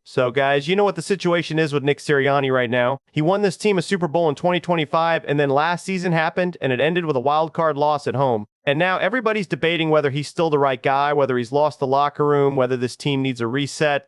So guys, you know what the situation is with Nick Sirianni right now. He won this team a Super Bowl in 2025, and then last season happened, and it ended with a wild card loss at home. And now everybody's debating whether he's still the right guy, whether he's lost the locker room, whether this team needs a reset.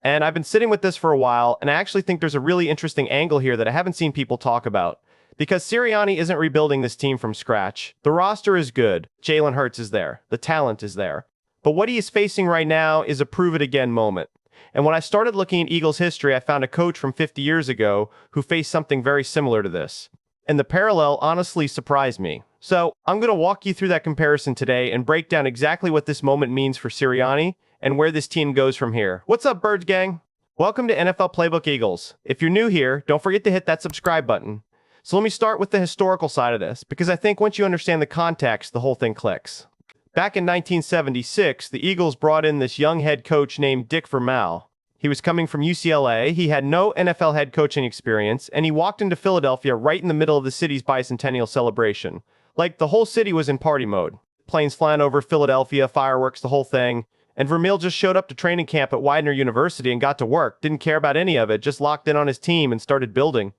And I've been sitting with this for a while, and I actually think there's a really interesting angle here that I haven't seen people talk about. Because Sirianni isn't rebuilding this team from scratch. The roster is good. Jalen Hurts is there. The talent is there. But what he is facing right now is a prove-it-again moment. And when I started looking at Eagles history, I found a coach from 50 years ago who faced something very similar to this. And the parallel honestly surprised me. So I'm going to walk you through that comparison today and break down exactly what this moment means for Sirianni and where this team goes from here. What's up, Birds Gang? Welcome to NFL Playbook Eagles. If you're new here, don't forget to hit that subscribe button. So let me start with the historical side of this, because I think once you understand the context, the whole thing clicks. Back in 1976, the Eagles brought in this young head coach named Dick Vermeil. He was coming from UCLA, he had no NFL head coaching experience, and he walked into Philadelphia right in the middle of the city's bicentennial celebration. Like, the whole city was in party mode. Planes flying over Philadelphia, fireworks, the whole thing. And Vermeil just showed up to training camp at Widener University and got to work, didn't care about any of it, just locked in on his team and started building.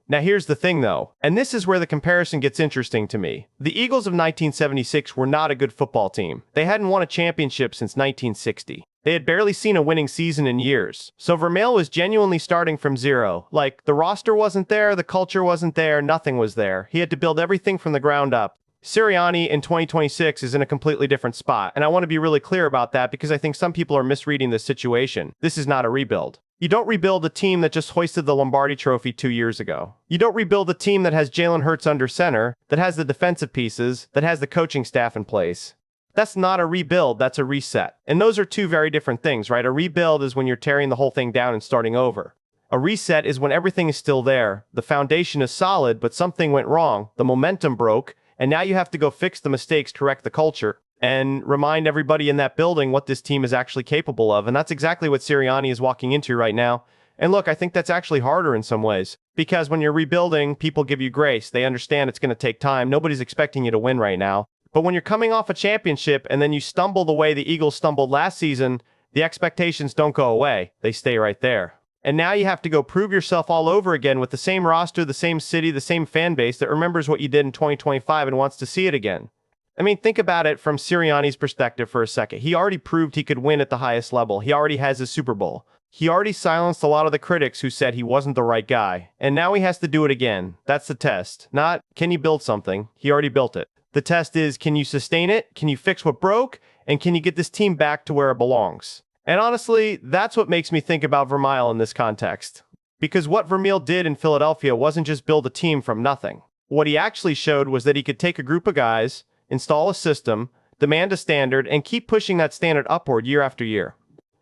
Now here's the thing though, and this is where the comparison gets interesting to me. The Eagles of 1976 were not a good football team. They hadn't won a championship since 1960. They had barely seen a winning season in years. So Vermeil was genuinely starting from zero. Like, the roster wasn't there, the culture wasn't there, nothing was there. He had to build everything from the ground up. Sirianni in 2026 is in a completely different spot, and I want to be really clear about that because I think some people are misreading this situation. This is not a rebuild. You don't rebuild a team that just hoisted the Lombardi Trophy 2 years ago. You don't rebuild a team that has Jalen Hurts under center, that has the defensive pieces, that has the coaching staff in place. That's not a rebuild, that's a reset. And those are two very different things, right? A rebuild is when you're tearing the whole thing down and starting over. A reset is when everything is still there, the foundation is solid, but something went wrong, the momentum broke, and now you have to go fix the mistakes, correct the culture, and remind everybody in that building what this team is actually capable of. And that's exactly what Sirianni is walking into right now. And look, I think that's actually harder in some ways. Because when you're rebuilding, people give you grace. They understand it's going to take time. Nobody's expecting you to win right now. But when you're coming off a championship and then you stumble the way the Eagles stumbled last season, the expectations don't go away. They stay right there. And now you have to go prove yourself all over again with the same roster, the same city, the same fan base that remembers what you did in 2025 and wants to see it again. I mean, think about it from Sirianni's perspective for a second. He already proved he could win at the highest level. He already has his Super Bowl. He already silenced a lot of the critics who said he wasn't the right guy. And now he has to do it again. That's the test. Not, can you build something? He already built it. The test is, can you sustain it? Can you fix what broke? And can you get this team back to where it belongs? And honestly, that's what makes me think about Vermeil in this context. Because what Vermeil did in Philadelphia wasn't just build a team from nothing. What he actually showed was that he could take a group of guys, install a system, demand a standard, and keep pushing that standard upward year after year.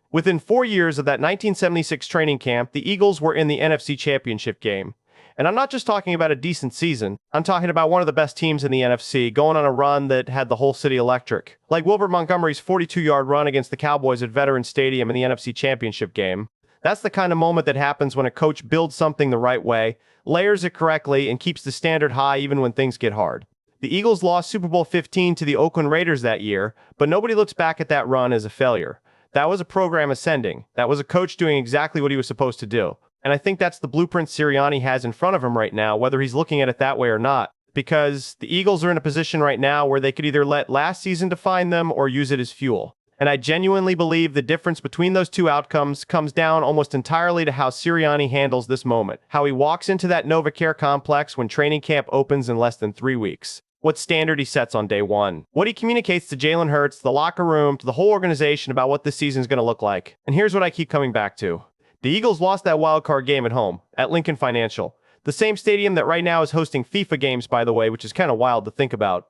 Within 4 years of that 1976 training camp, the Eagles were in the NFC Championship game. And I'm not just talking about a decent season. I'm talking about one of the best teams in the NFC, going on a run that had the whole city electric. Like Wilbert Montgomery's 42-yard run against the Cowboys at Veterans Stadium in the NFC Championship game. That's the kind of moment that happens when a coach builds something the right way, layers it correctly, and keeps the standard high even when things get hard. The Eagles lost Super Bowl 15 to the Oakland Raiders that year, but nobody looks back at that run as a failure. That was a program ascending. That was a coach doing exactly what he was supposed to do. And I think that's the blueprint Sirianni has in front of him right now, whether he's looking at it that way or not. Because the Eagles are in a position right now where they could either let last season define them or use it as fuel. And I genuinely believe the difference between those two outcomes comes down almost entirely to how Sirianni handles this moment. How he walks into that NovaCare complex when training camp opens in less than 3 weeks. What standard he sets on day one. What he communicates to Jalen Hurts, the locker room, to the whole organization about what this season is going to look like. And here's what I keep coming back to. The Eagles lost that wildcard game at home, at Lincoln Financial. The same stadium that right now is hosting FIFA games, by the way, which is kind of wild to think about.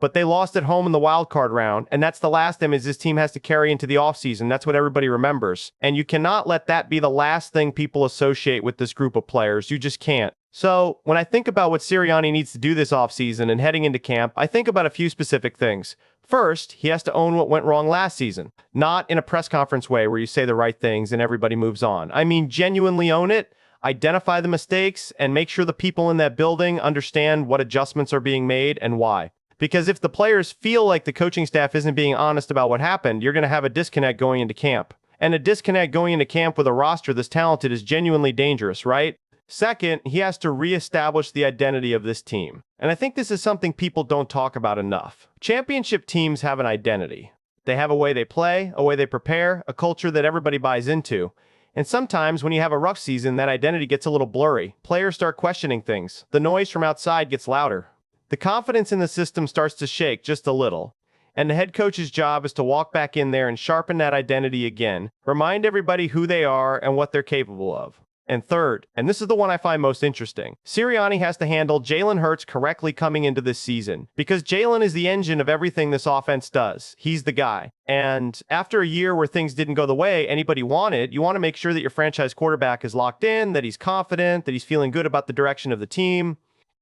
But they lost at home in the wildcard round, and that's the last image this team has to carry into the offseason. That's what everybody remembers. And you cannot let that be the last thing people associate with this group of players. You just can't. So, when I think about what Sirianni needs to do this offseason and heading into camp, I think about a few specific things. First, he has to own what went wrong last season. Not in a press conference way where you say the right things and everybody moves on. I mean, genuinely own it, identify the mistakes, and make sure the people in that building understand what adjustments are being made and why. Because if the players feel like the coaching staff isn't being honest about what happened, you're going to have a disconnect going into camp. And a disconnect going into camp with a roster this talented is genuinely dangerous, right? Second, he has to reestablish the identity of this team. And I think this is something people don't talk about enough. Championship teams have an identity. They have a way they play, a way they prepare, a culture that everybody buys into. And sometimes when you have a rough season, that identity gets a little blurry. Players start questioning things. The noise from outside gets louder. The confidence in the system starts to shake just a little. And the head coach's job is to walk back in there and sharpen that identity again. Remind everybody who they are and what they're capable of. And third, and this is the one I find most interesting, Sirianni has to handle Jalen Hurts correctly coming into this season. Because Jalen is the engine of everything this offense does. He's the guy. And after a year where things didn't go the way anybody wanted, you want to make sure that your franchise quarterback is locked in, that he's confident, that he's feeling good about the direction of the team.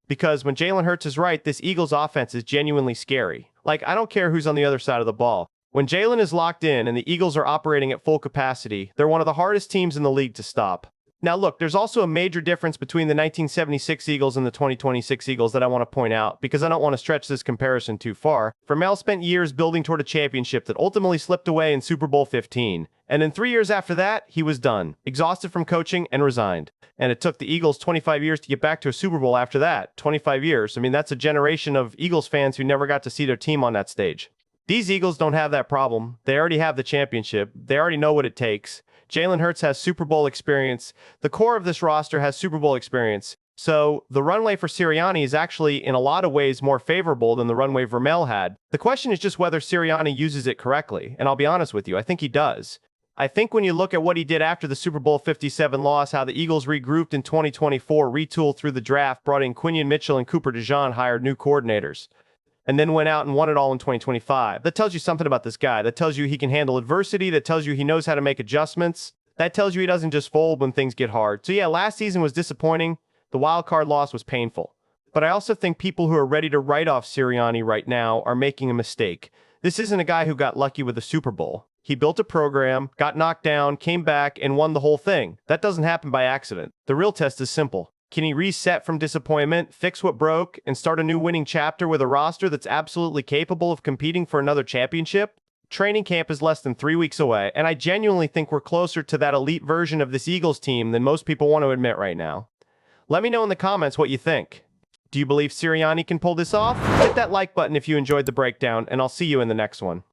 Because when Jalen Hurts is right, this Eagles offense is genuinely scary. Like, I don't care who's on the other side of the ball. When Jalen is locked in and the Eagles are operating at full capacity, they're one of the hardest teams in the league to stop. Now look, there's also a major difference between the 1976 Eagles and the 2026 Eagles that I want to point out, because I don't want to stretch this comparison too far. Vermel spent years building toward a championship that ultimately slipped away in Super Bowl 15. And in 3 years after that, he was done, exhausted from coaching, and resigned. And it took the Eagles 25 years to get back to a Super Bowl after that. 25 years. I mean, that's a generation of Eagles fans who never got to see their team on that stage. These Eagles don't have that problem. They already have the championship. They already know what it takes. Jalen Hurts has Super Bowl experience. The core of this roster has Super Bowl experience. So the runway for Sirianni is actually in a lot of ways more favorable than the runway Vermel had. The question is just whether Sirianni uses it correctly. And I'll be honest with you, I think he does. I think when you look at what he did after the Super Bowl 57 loss, how the Eagles regrouped in 2024, retooled through the draft, brought in Quinion Mitchell and Cooper DeJean, hired new coordinators, and then went out and won it all in 2025. That tells you something about this guy. That tells you he can handle adversity. That tells you he knows how to make adjustments. That tells you he doesn't just fold when things get hard. So yeah, last season was disappointing. The wild card loss was painful. But I also think people who are ready to write off Sirianni right now are making a mistake. This isn't a guy who got lucky with the Super Bowl. He built a program, got knocked down, came back, and won the whole thing. That doesn't happen by accident. The real test is simple. Can he reset from disappointment, fix what broke, and start a new winning chapter with a roster that's absolutely capable of competing for another championship? Training camp is less than 3 weeks away, and I genuinely think we're closer to that elite version of this Eagles team than most people want to admit right now. Let me know in the comments what you think. Do you believe Sirianni can pull this off? Hit that like button if you enjoyed the breakdown, and I'll see you in the next one.